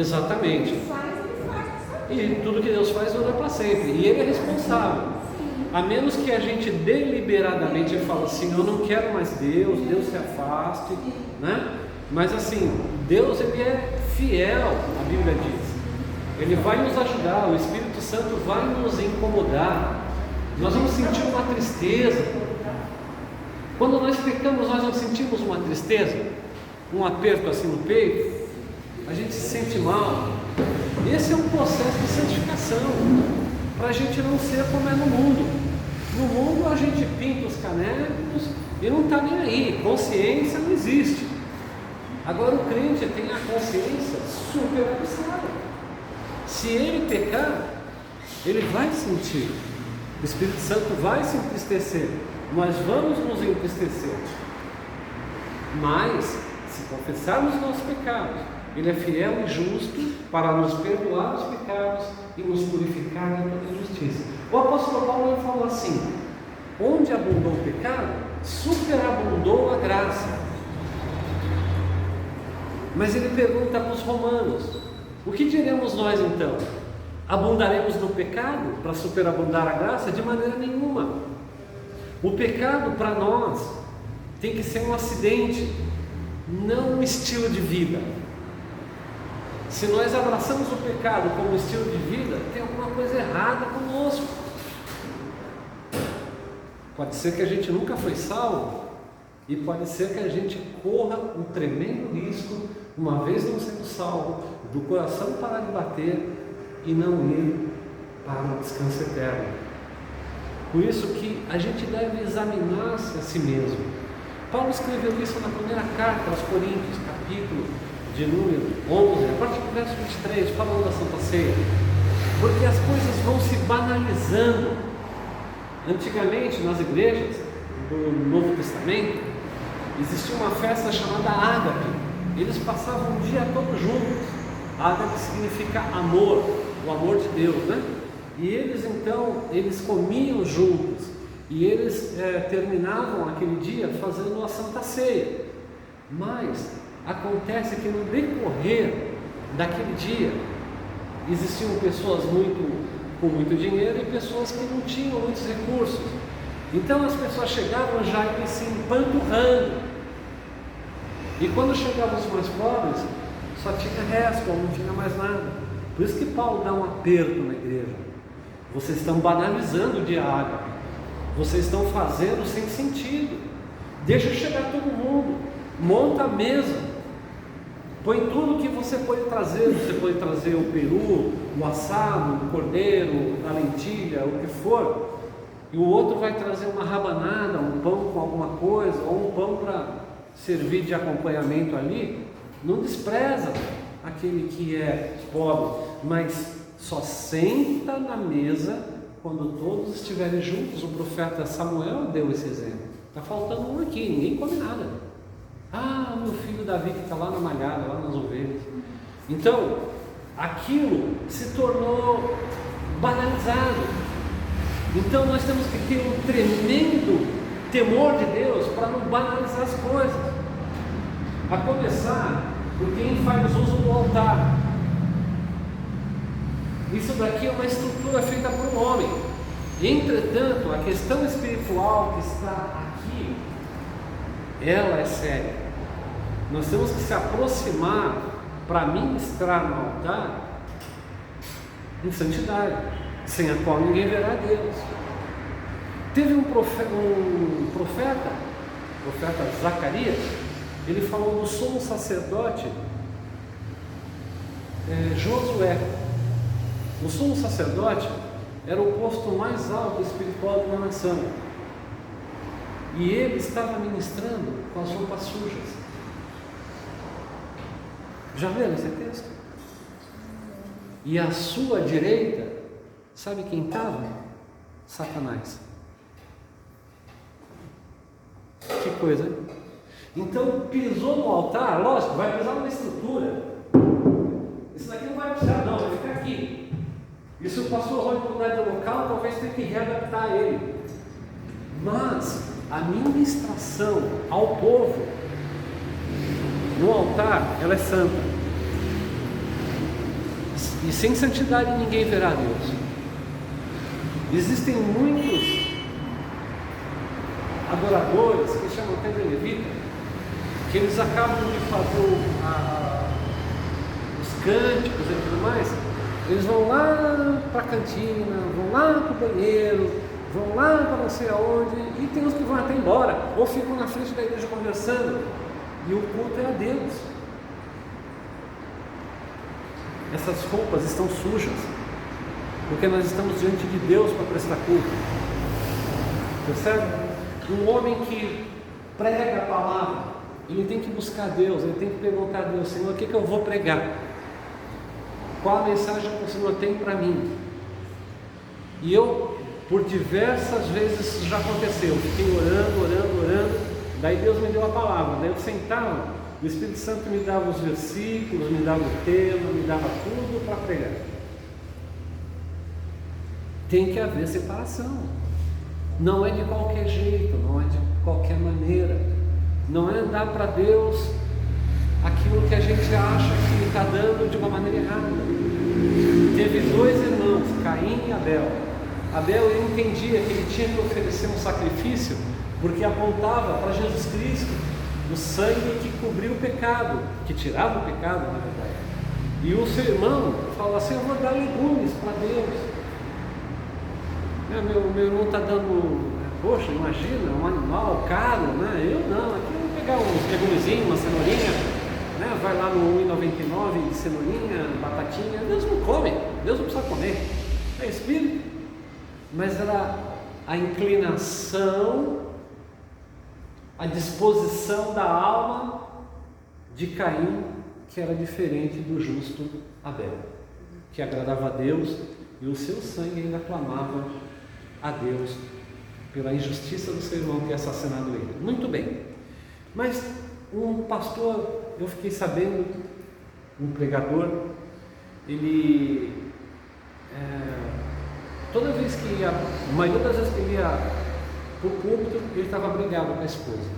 Exatamente. E tudo que Deus faz dura para sempre. E Ele é responsável. A menos que a gente deliberadamente fale assim, eu não quero mais Deus, Deus se afaste, né? Mas assim, Deus, Ele é fiel, a Bíblia diz. Ele vai nos ajudar, o Espírito Santo vai nos incomodar. Nós vamos sentir uma tristeza. Quando nós pecamos, nós não sentimos uma tristeza, um aperto assim no peito, a gente se sente mal. Esse é um processo de santificação, para a gente não ser como é no mundo. No mundo a gente pinta os canecos e não está nem aí, consciência não existe. Agora o crente tem a consciência super aguçada. Se ele pecar, ele vai sentir, o Espírito Santo vai se entristecer, nós vamos nos entristecer, mas se confessarmos nossos pecados, Ele é fiel e justo para nos perdoar os pecados e nos purificar de toda injustiça. O apóstolo Paulo ele falou assim: onde abundou o pecado, superabundou a graça. Mas ele pergunta para os romanos: o que diremos nós então? Abundaremos no pecado para superabundar a graça? De maneira nenhuma. O pecado para nós tem que ser um acidente, não um estilo de vida. Se nós abraçamos o pecado como estilo de vida, tem alguma coisa errada conosco. Pode ser que a gente nunca foi salvo, e pode ser que a gente corra um tremendo risco, uma vez não sendo salvo, do coração parar de bater e não ir para o descanso eterno. Por isso que a gente deve examinar-se a si mesmo. Paulo escreveu isso na primeira carta aos Coríntios, capítulo de número 11, a partir do verso 23, falando da Santa Ceia. Porque as coisas vão se banalizando. Antigamente, nas igrejas do Novo Testamento, existia uma festa chamada Ágape. Eles passavam o dia todo juntos. Ágape significa amor, o amor de Deus, né? E eles então, eles comiam juntos. E eles terminavam aquele dia fazendo a Santa Ceia. Mas acontece que no decorrer daquele dia, existiam pessoas com muito dinheiro e pessoas que não tinham muitos recursos. Então as pessoas chegavam já se empanturrando. E quando chegavam os mais pobres, só tinha resto, não tinha mais nada. Por isso que Paulo dá um aperto na igreja. Vocês estão banalizando o dia Ágape. Vocês estão fazendo sem sentido. Deixa chegar todo mundo. Monta a mesa. Põe tudo que você pode trazer. Você pode trazer o peru, o assado, o cordeiro, a lentilha, o que for. E o outro vai trazer uma rabanada, um pão com alguma coisa, ou um pão para servir de acompanhamento ali. Não despreza aquele que é pobre, mas só senta na mesa quando todos estiverem juntos. O profeta Samuel deu esse exemplo. Está faltando um aqui, ninguém come nada. Ah, meu filho Davi que está lá na malhada, lá nas ovelhas. Então, aquilo se tornou banalizado. Então nós temos que ter um tremendo temor de Deus para não banalizar as coisas. A começar por quem faz uso do altar. Isso daqui é uma estrutura feita por um homem. Entretanto, a questão espiritual que está aqui, ela é séria. Nós temos que se aproximar para ministrar no altar em santidade, sem a qual ninguém verá Deus. Teve um profeta Zacarias, ele falou do sumo sacerdote Josué. O sumo sacerdote era o posto mais alto espiritual de uma nação. E ele estava ministrando com as roupas sujas. Já viram esse texto? E à sua direita, sabe quem estava? Satanás. Que coisa, hein? Então pisou no altar, lógico, vai pisar numa estrutura. Isso daqui não vai pisar não, vai ficar aqui. E se o pastor vai mudar de local, talvez tenha que readaptar ele. Mas a ministração ao povo no altar, ela é santa. E sem santidade ninguém verá Deus. Existem muitos adoradores que chamam até de levita, que eles acabam de fazer os cânticos e tudo mais. Eles vão lá para a cantina, vão lá para o banheiro, vão lá para não sei aonde, e tem uns que vão até embora, ou ficam na frente da igreja conversando, e o culto é a Deus. Essas roupas estão sujas, porque nós estamos diante de Deus para prestar culto. Percebe? Um homem que prega a palavra, ele tem que buscar Deus, ele tem que perguntar a Deus: Senhor, o que eu vou pregar? Qual a mensagem que o Senhor tem para mim? E eu, por diversas vezes isso já aconteceu, fiquei orando, daí Deus me deu a palavra, daí eu sentava, o Espírito Santo me dava os versículos, me dava o tema, me dava tudo para pregar. Tem que haver separação, não é de qualquer jeito, não é de qualquer maneira, não é dar para Deus aquilo que a gente acha que está dando de uma maneira errada. Teve dois irmãos, Caim e Abel. Abel, ele entendia que ele tinha que oferecer um sacrifício porque apontava para Jesus Cristo, o sangue que cobriu o pecado, que tirava o pecado, na verdade. E o seu irmão falou assim: eu vou dar legumes para Deus. Meu irmão está dando, poxa, imagina, um animal caro, né? Eu não, aqui eu vou pegar uns legumezinhos, uma cenourinha, né? Vai lá no 1,99 cenourinha, batatinha. Deus não come, Deus não precisa comer, é espírito. Mas era a inclinação, a disposição da alma de Caim, que era diferente do justo Abel, que agradava a Deus e o seu sangue ainda clamava a Deus pela injustiça do seu irmão ter assassinado ele. Muito bem, mas um pastor, eu fiquei sabendo, um pregador, ele toda vez que ia, a maioria das vezes que ele ia para o púlpito, ele estava brigado com a esposa.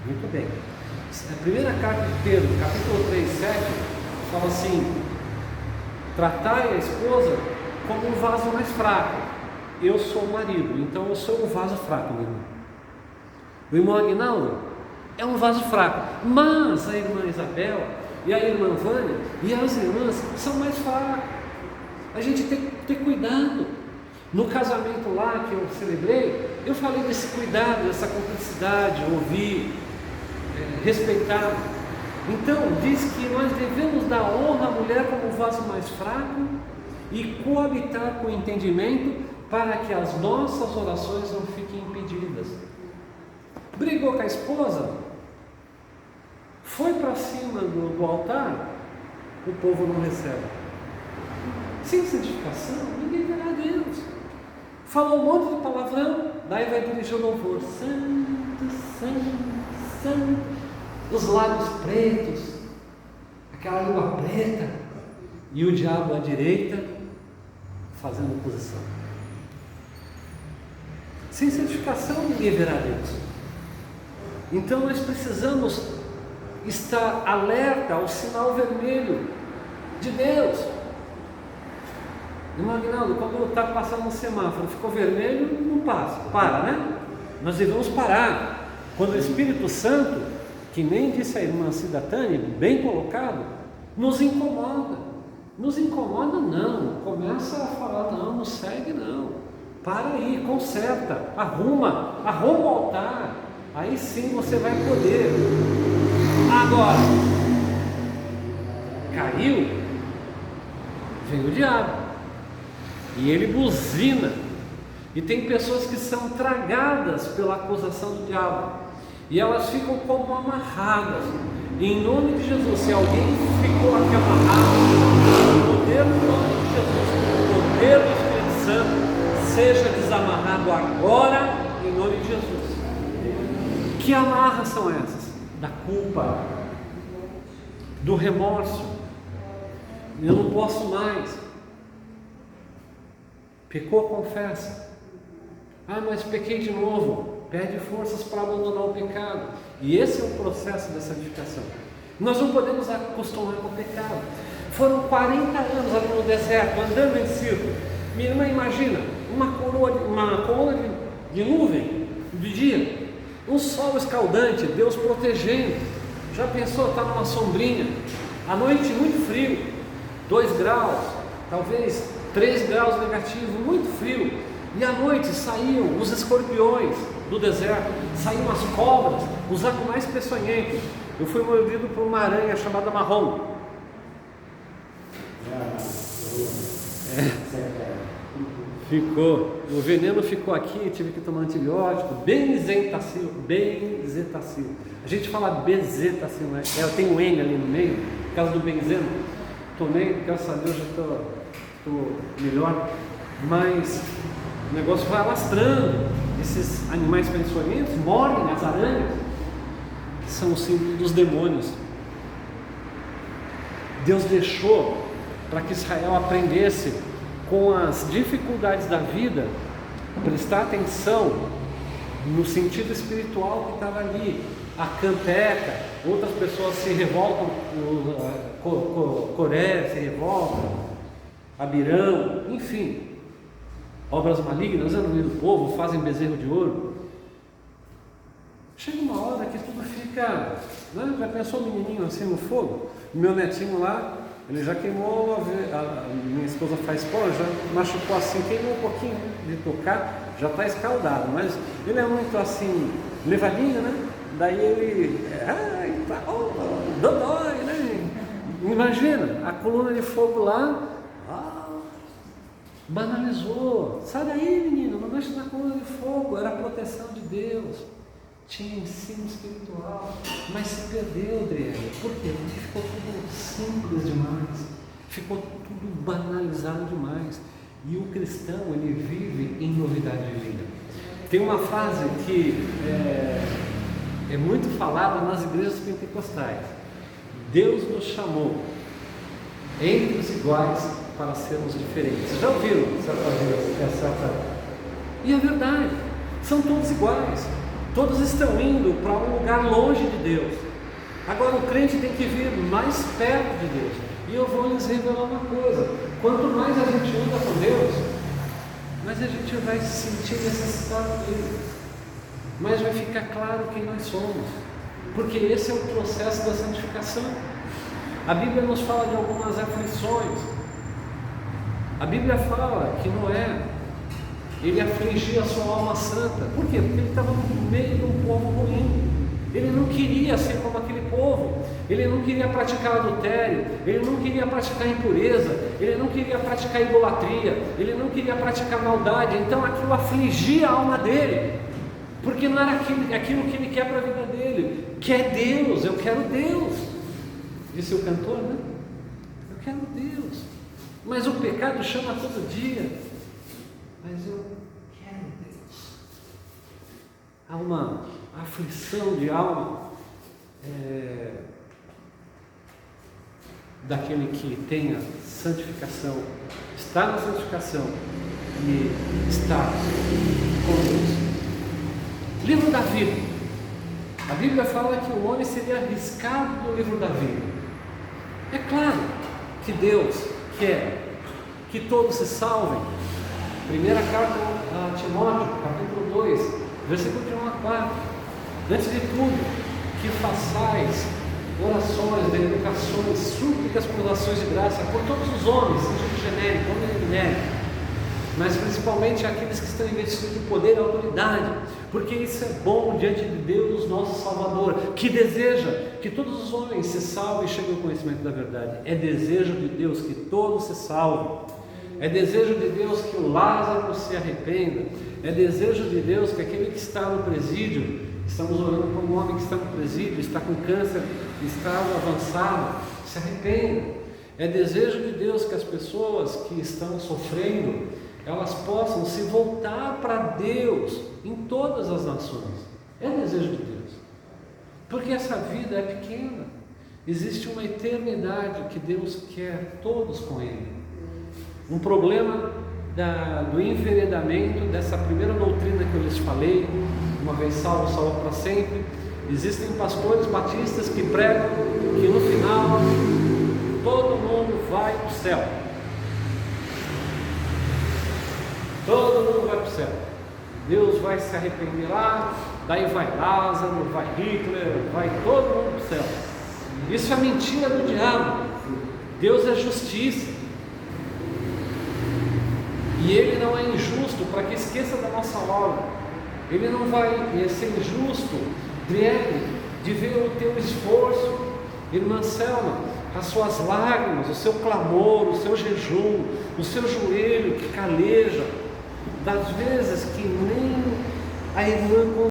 Muito bem. A primeira carta de Pedro, capítulo 3, 7, fala assim: tratai a esposa como um vaso mais fraco. Eu sou o marido, então eu sou um vaso fraco, meu irmão. O irmão Aguinaldo é um vaso fraco, mas a irmã Isabel e a irmã Vânia e as irmãs são mais fracas. A gente tem que ter cuidado. No casamento lá que eu celebrei, eu falei desse cuidado, dessa cumplicidade, ouvir, respeitar. Então diz que nós devemos dar honra à mulher como vaso mais fraco e coabitar com entendimento, para que as nossas orações não fiquem impedidas. Brigou com a esposa, foi para cima do altar, o povo não recebe. Sem santificação, ninguém verá a Deus. Falou um monte de palavrão, daí vai dirigir o louvor: santo, santo, santo. Os lábios pretos, aquela língua preta, e o diabo à direita fazendo oposição. Sem santificação ninguém verá Deus. Então nós precisamos estar alerta ao sinal vermelho de Deus. Irmão Aguinaldo, quando está passando um semáforo, ficou vermelho, não passa, para, né? Nós devemos parar. Quando o Espírito Santo, que nem disse a irmã Cida Tânia, bem colocado, nos incomoda. Nos incomoda não, começa a falar: não segue não. Para aí, conserta, arruma o altar, aí sim você vai poder. Agora, caiu, vem o diabo, e ele buzina, e tem pessoas que são tragadas pela acusação do diabo, e elas ficam como amarradas. Em nome de Jesus, se alguém ficou aqui amarrado, o poder do nome de Jesus, o poder do Espírito Santo, seja desamarrado agora, em nome de Jesus. Que amarras são essas? Da culpa, do remorso. Eu não posso mais. Pecou, confessa. Mas pequei de novo. Pede forças para abandonar o pecado. E esse é o processo da santificação. Nós não podemos acostumar com o pecado. Foram 40 anos ali no deserto, andando em círculo. Minha irmã, imagina, uma coluna de nuvem de dia, um sol escaldante, Deus protegendo. Já pensou, está numa sombrinha, à noite muito frio, 2 graus, talvez 3 graus negativo, muito frio. E à noite saíam os escorpiões do deserto, saíam as cobras, os animais peçonhentos. Eu fui mordido por uma aranha chamada marrom. Ficou, o veneno ficou aqui, tive que tomar antibiótico, benzetacil. A gente fala bezetacil, né? Tem um N ali no meio, por causa do benzeno. Tomei, graças a Deus já estou melhor, mas o negócio vai alastrando. Esses animais peçonhentos mordem as aranhas, que são o símbolo dos demônios. Deus deixou para que Israel aprendesse com as dificuldades da vida, prestar atenção no sentido espiritual que estava ali. A canteca, outras pessoas se revoltam, Coré se revolta, Abirão, enfim, obras malignas no meio do povo, fazem bezerro de ouro. Chega uma hora que tudo fica, né? Já pensou o menininho assim no fogo? Meu netinho lá, ele já queimou, minha esposa faz pó, já machucou assim, queimou um pouquinho de tocar, já está escaldado, mas ele é muito assim, levadinho, né? Daí ele, dói, né? Imagina, a coluna de fogo lá, banalizou. Sai daí, menino, não mexe na coluna de fogo, era a proteção de Deus. Tinha ensino espiritual, mas se perdeu, Adriana. Por quê? Porque ficou tudo simples demais, ficou tudo banalizado demais. E o cristão, ele vive em novidade de vida. Tem uma frase que é muito falada nas igrejas pentecostais: Deus nos chamou entre os iguais para sermos diferentes. Já ouviram certa vez essa? E é verdade, são todos iguais. Todos estão indo para um lugar longe de Deus. Agora o crente tem que vir mais perto de Deus. E eu vou lhes revelar uma coisa: quanto mais a gente anda com Deus, mais a gente vai se sentir necessitado dele, mais vai ficar claro quem nós somos, porque esse é o processo da santificação. A Bíblia nos fala de algumas aflições. A Bíblia fala que Noé, ele afligia a sua alma santa. Por quê? Porque ele estava no meio de um povo ruim. Ele não queria ser como aquele povo. Ele não queria praticar adultério. Ele não queria praticar impureza. Ele não queria praticar idolatria. Ele não queria praticar maldade. Então aquilo afligia a alma dele, porque não era aquilo que ele quer para a vida dele. Quer Deus, eu quero Deus, disse o cantor, né? Eu quero Deus. Mas o pecado chama todo dia. Mas eu quero Deus. Há uma aflição de alma daquele que tem a santificação, está na santificação e está com Deus. Livro da vida. A Bíblia fala que o homem seria arriscado no livro da vida. É claro que Deus quer que todos se salvem. Primeira carta a Timóteo, capítulo 2, versículo de 1 a 4. Antes de tudo, que façais orações, dedicações, súplicas por ações de graça por todos os homens, seja genérico, homem e mulher, mas principalmente aqueles que estão investindo de poder e autoridade, porque isso é bom diante de Deus, nosso Salvador, que deseja que todos os homens se salvem e cheguem ao conhecimento da verdade. É desejo de Deus que todos se salvem. É desejo de Deus que o Lázaro se arrependa. É desejo de Deus que aquele que está no presídio, estamos orando por um homem que está no presídio, está com câncer, está avançado, se arrependa. É desejo de Deus que as pessoas que estão sofrendo, elas possam se voltar para Deus em todas as nações. É desejo de Deus, porque essa vida é pequena. Existe uma eternidade que Deus quer todos com Ele. Um problema do enveredamento, dessa primeira doutrina que eu lhes falei, uma vez salvo, salvo para sempre. Existem pastores batistas que pregam que no final todo mundo vai céu. Todo mundo vai para o céu. Deus vai se arrepender lá, daí vai Lázaro, vai Hitler, vai todo mundo para o céu. Isso é mentira do diabo. Deus é justiça. E Ele não é injusto para que esqueça da nossa obra. Ele não vai ser injusto de ver o teu esforço, irmã Selma, as suas lágrimas, o seu clamor, o seu jejum, o seu joelho que caleja, das vezes que nem a irmã